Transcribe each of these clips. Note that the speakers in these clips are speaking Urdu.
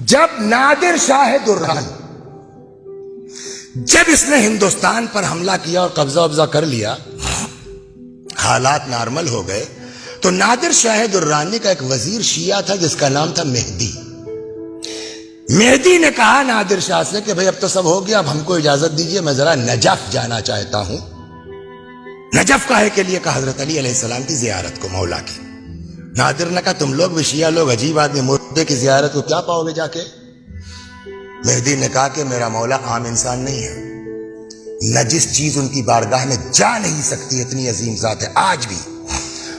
جب نادر شاہ درانی جب اس نے ہندوستان پر حملہ کیا اور قبضہ وبضہ کر لیا، حالات نارمل ہو گئے، تو نادر شاہ درانی کا ایک وزیر شیعہ تھا جس کا نام تھا مہدی۔ مہدی نے کہا نادر شاہ سے کہ بھئی اب تو سب ہو گیا، اب ہم کو اجازت دیجئے، میں ذرا نجف جانا چاہتا ہوں۔ نجف کاہے کے لیے؟ کہا حضرت علی علیہ السلام کی زیارت کو، مولا کی۔ نادر نے کہا تم لوگ بھی شیعہ لوگ عجیب آدمی، مردے کی زیارت کو کیا پاؤ گے جا کے؟ مہدی نے کہا کہ میرا مولا عام انسان نہیں ہے، نجس چیز ان کی بارگاہ میں جا نہیں سکتی، اتنی عظیم ذات ہے۔ آج بھی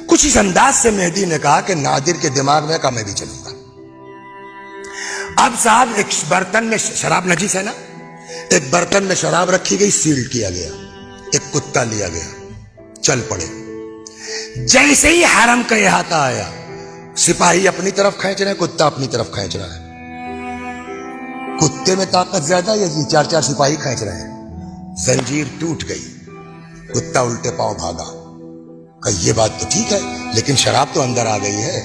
کچھ اس انداز سے مہدی نے کہا کہ نادر کے دماغ میں کہا میں بھی چلوں گا۔ اب صاحب ایک برتن میں شراب، نجس ہے نا، ایک برتن میں شراب رکھی گئی، سیل کیا گیا، ایک کتا لیا گیا، چل پڑے۔ جیسے ہی حرم کا احاطہ آیا، سپاہی اپنی طرف کھینچ رہے ہیں، کتا اپنی طرف کھینچ رہا ہے۔ کتے میں طاقت زیادہ ہے، یہ چار چار سپاہی کھینچ رہے ہیں۔ زنجیر ٹوٹ گئی، کتا الٹے پاؤں بھاگا۔ کہ یہ بات تو ٹھیک ہے لیکن شراب تو اندر آ گئی ہے۔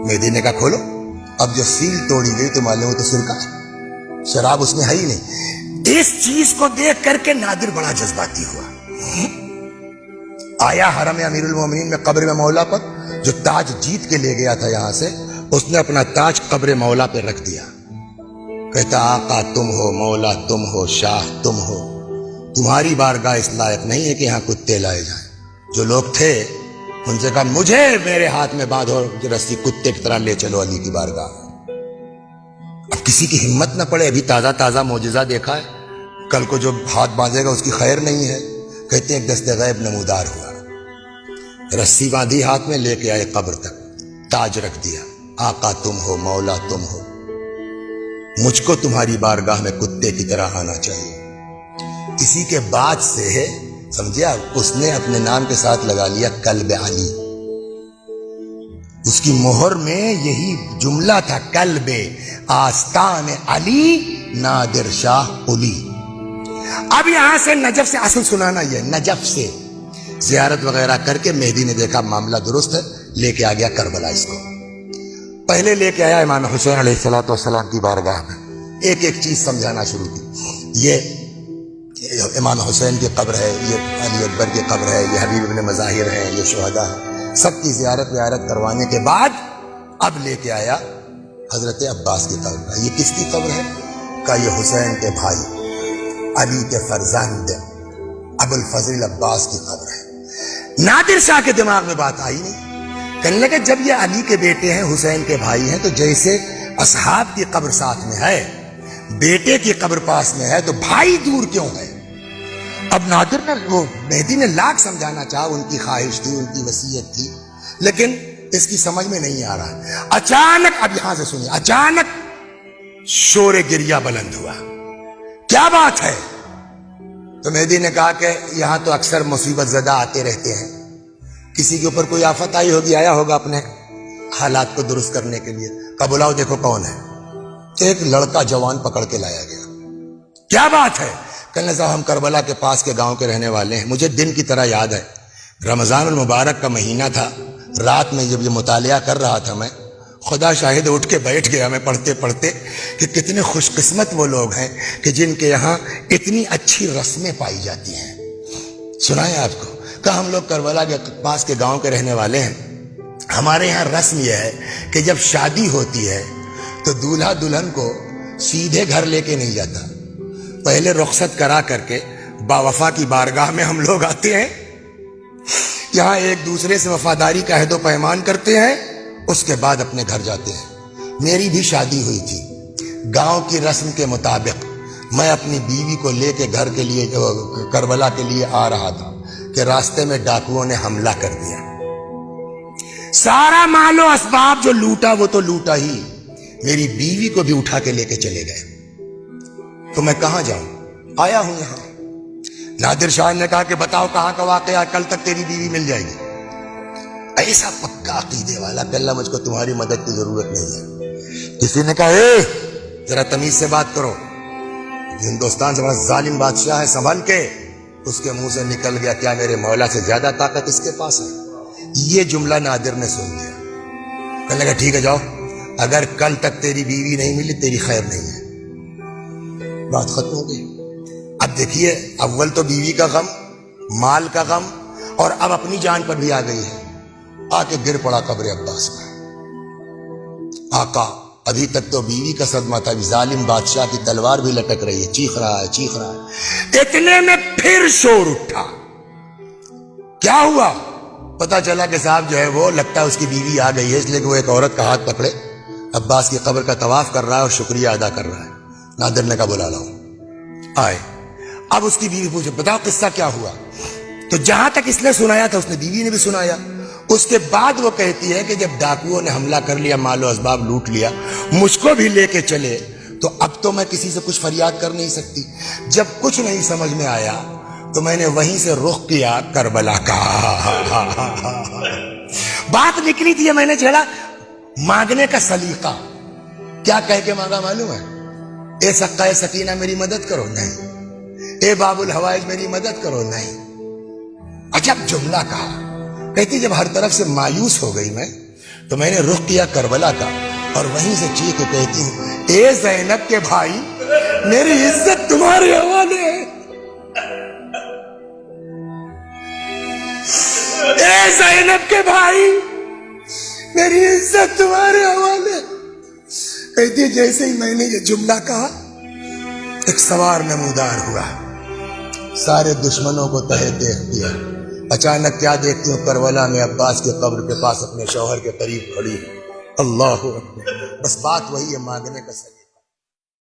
مہدی نے کہا کھولو۔ اب جو سیل توڑی گئی تو معلوم تو سرکہ ہے، شراب اس میں ہے ہی نہیں۔ اس چیز کو دیکھ کر کے نادر بڑا جذباتی ہوا، آیا حرم امیر المومنین میں قبر میں مولا پر، جو تاج جیت کے لے گیا تھا یہاں سے، اس نے اپنا تاج قبر مولا پہ رکھ دیا۔ کہتا آقا تم ہو، مولا تم ہو، شاہ تم ہو، تمہاری بارگاہ اس لائق نہیں ہے کہ یہاں کتے لائے جائیں۔ جو لوگ تھے ان سے کہا مجھے میرے ہاتھ میں باندھو رسی، کتے کی طرح لے چلو علی کی بارگاہ۔ اب کسی کی ہمت نہ پڑے، ابھی تازہ تازہ معجزہ دیکھا ہے، کل کو جو ہاتھ باندھے گا اس کی خیر نہیں ہے۔ کہتے ہیں ایک دست غیب نمودار ہوا، رسی باندھی ہاتھ میں، لے کے آئے قبر تک، تاج رکھ دیا۔ آقا تم ہو، مولا تم ہو، مجھ کو تمہاری بارگاہ میں کتے کی طرح آنا چاہیے۔ اسی کے بعد سے سمجھے اس نے اپنے نام کے ساتھ لگا لیا کلب علی۔ اس کی مہر میں یہی جملہ تھا، کلب آستان علی نادر شاہ قلی۔ اب یہاں سے نجف سے اصل سنانا، یہ نجف سے زیارت وغیرہ کر کے مہدی نے دیکھا معاملہ درست ہے، لے کے آ گیا کربلا۔ اس کو پہلے لے کے آیا امام حسین علیہ السلام کی بارگاہ میں، ایک ایک چیز سمجھانا شروع کی۔ یہ امام حسین کی قبر ہے، یہ علی اکبر کی قبر ہے، یہ حبیب ابن مظاہر ہے، یہ شہداء ہے، سب کی زیارت ویارت کروانے کے بعد اب لے کے آیا حضرت عباس کی قبر۔ یہ کس کی قبر ہے؟ کہا یہ حسین کے بھائی علی کے فرزند ابو الفضل عباس کی قبر ہے۔ نادر شاہ کے دماغ میں بات آئی نہیں، کہنے لگے جب یہ علی کے بیٹے ہیں، حسین کے بھائی ہیں، تو جیسے اصحاب کی قبر ساتھ میں ہے، بیٹے کی قبر پاس میں ہے، تو بھائی دور کیوں ہے؟ اب نادر نے، وہ مہدی نے لاکھ سمجھانا چاہا، ان کی خواہش تھی، ان کی وصیت تھی، لیکن اس کی سمجھ میں نہیں آ رہا۔ اچانک، اب یہاں سے سنیے، اچانک شور گریہ بلند ہوا۔ کیا بات ہے؟ تو مہدی نے کہا کہ یہاں تو اکثر مصیبت زدہ آتے رہتے ہیں، کسی کے اوپر کوئی آفت آئی ہوگی، آیا ہوگا اپنے حالات کو درست کرنے کے لیے۔ کہا بلاؤ دیکھو کون ہے۔ ایک لڑکا جوان پکڑ کے لایا گیا۔ کیا بات ہے؟ کہنے صاحب ہم کربلا کے پاس کے گاؤں کے رہنے والے ہیں، مجھے دن کی طرح یاد ہے، رمضان المبارک کا مہینہ تھا، رات میں جب یہ مطالعہ کر رہا تھا میں، خدا شاہد اٹھ کے بیٹھ گیا میں پڑھتے پڑھتے کہ کتنے خوش قسمت وہ لوگ ہیں کہ جن کے یہاں اتنی اچھی رسمیں پائی جاتی ہیں۔ سنائیں آپ کو؟ کہا ہم لوگ کربلا کے پاس کے گاؤں کے رہنے والے ہیں، ہمارے یہاں رسم یہ ہے کہ جب شادی ہوتی ہے تو دولہا دلہن کو سیدھے گھر لے کے نہیں جاتا، پہلے رخصت کرا کر کے باوفا کی بارگاہ میں ہم لوگ آتے ہیں، یہاں ایک دوسرے سے وفاداری کا عہد و پیمان کرتے ہیں، اس کے بعد اپنے گھر جاتے ہیں۔ میری بھی شادی ہوئی تھی، گاؤں کی رسم کے مطابق میں اپنی بیوی کو لے کے گھر کے لیے، کربلا کے لیے آ رہا تھا کہ راستے میں ڈاکوؤں نے حملہ کر دیا، سارا مال و اسباب جو لوٹا وہ تو لوٹا ہی، میری بیوی کو بھی اٹھا کے لے کے چلے گئے۔ تو میں کہاں جاؤں؟ آیا ہوں یہاں۔ نادر شاہ نے کہا کہ بتاؤ کہاں کا واقعہ، کل تک تیری بیوی مل جائے گی۔ ایسا پکا عقیدے والا کہ اللہ مجھ کو تمہاری مدد کی ضرورت نہیں ہے۔ کسی نے کہا اے ذرا تمیز سے بات کرو، ہندوستان سے بڑا ظالم بادشاہ ہے، سنبھل کے۔ اس کے منہ سے نکل گیا کیا میرے مولا سے زیادہ طاقت اس کے پاس ہے؟ یہ جملہ نادر نے سن لیا، کہنے لگا ٹھیک ہے جاؤ، اگر کل تک تیری بیوی نہیں ملی تیری خیر نہیں ہے، بات ختم ہو گئی۔ اب دیکھیے، اول تو بیوی کا غم، مال کا غم، اور اب اپنی جان پر بھی آ گئی ہے۔ آ کے گر پڑا قبر عباس میں۔ آقا ابھی تک تو بیوی کا صدمہ تھا، ظالم بادشاہ کی تلوار بھی لٹک رہی ہے، چیخ رہا ہے چیخ رہا ہے۔ اتنے میں پھر شور اٹھا۔ کیا ہوا؟ پتا چلا کہ صاحب جو ہے وہ لگتا ہے اس کی بیوی آ گئی ہے، اس لیے کہ وہ ایک عورت کا ہاتھ پکڑے عباس کی قبر کا طواف کر رہا ہے اور شکریہ ادا کر رہا ہے۔ نادر نے کہا بلا لاؤ۔ آئے۔ اب اس کی بیوی پوچھے بتاؤ قصہ کیا ہوا؟ تو جہاں تک اس نے سنایا تھا اس نے بیوی نے بھی سنایا۔ اس کے بعد وہ کہتی ہے کہ جب ڈاکوؤں نے حملہ کر لیا، مال و اسباب لوٹ لیا، مجھ کو بھی لے کے چلے، تو اب تو میں کسی سے کچھ فریاد کر نہیں سکتی۔ جب کچھ نہیں سمجھ میں آیا تو میں نے وہیں سے رخ کیا کربلا کا۔ بات نکلی تھی، میں نے چھیڑا مانگنے کا سلیقہ۔ کیا کہہ کے مانگا معلوم ہے؟ اے سقائے سکینہ میری مدد کرو، نہیں۔ اے باب الحوائج میری مدد کرو، نہیں۔ عجب جملہ کہا۔ کہتی جب ہر طرف سے مایوس ہو گئی میں تو میں نے رخ کیا کربلا کا، اور وہیں سے چیخ کے کہتی ہوں اے زینب کے بھائی، میری عزت تمہارے حوالے ہے۔ اے زینب کے بھائی، میری عزت تمہارے حوالے ہے۔ کہتی جیسے ہی میں نے یہ جملہ کہا ایک سوار نمودار ہوا، سارے دشمنوں کو تہے دیکھ دیا۔ اچانک کیا دیکھتی ہوں؟ کربلا میں عباس کے قبر کے پاس اپنے شوہر کے قریب کھڑی۔ اللہ اکبر۔ بس بات وہی ہے، مانگنے کا سلیقہ۔